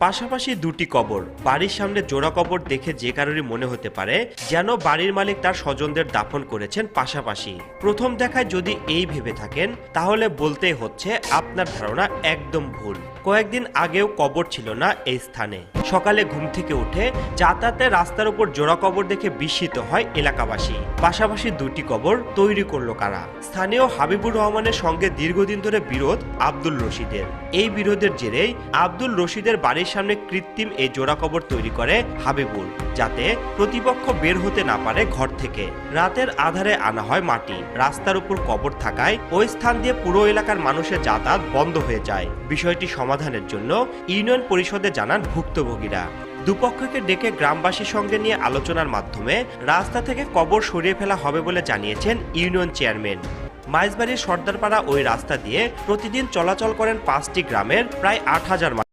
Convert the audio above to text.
পাশাপাশি দুটি কবর। বাড়ির সামনে জোড়া কবর দেখে যে কারোরই মনে হতে পারে যেন বাড়ির মালিক তার স্বজনদের দাফন করেছেন পাশাপাশি। প্রথম দেখায় যদি এই ভেবে থাকেন তাহলে বলতেই হচ্ছে আপনার ধারণা একদম ভুল। কয়েকদিন আগেও কবর ছিল না এই স্থানে। সকালে ঘুম থেকে উঠে যাতায়াতে রাস্তার উপর জোড়া কবর দেখে বিস্মিত হয় এলাকাবাসী। পাশাপাশি দুটি কবর তৈরি করলো কারা? স্থানীয় হাবিবুর রহমানের সঙ্গে দীর্ঘদিন ধরে বিরোধ আব্দুল রশিদের। এই বিরোধের জেরেই আব্দুল রশিদের বাড়ির সামনে কৃত্রিম এই জোড়া কবর তৈরি করে হাবিবুর, যাতে প্রতিপক্ষ বের হতে না পারে ঘর থেকে। রাতের আধারে আনা হয় মাটি। রাস্তার উপর কবর থাকায় ওই স্থান দিয়ে পুরো এলাকার মানুষের যাতায়াত বন্ধ হয়ে যায়। বিষয়টি সমাধানের জন্য ইউনিয়ন পরিষদে জানান ভুক্তভোগীরা। দুপক্ষকে ডেকে গ্রামবাসীর সঙ্গে নিয়ে আলোচনার মাধ্যমে রাস্তা থেকে কবর সরিয়ে ফেলা হবে বলে জানিয়েছেন ইউনিয়ন চেয়ারম্যান। মাইজবাড়ির সর্দারপাড়া ওই রাস্তা দিয়ে প্রতিদিন চলাচল করেন 5টি গ্রামের প্রায় 8,000 মানুষ।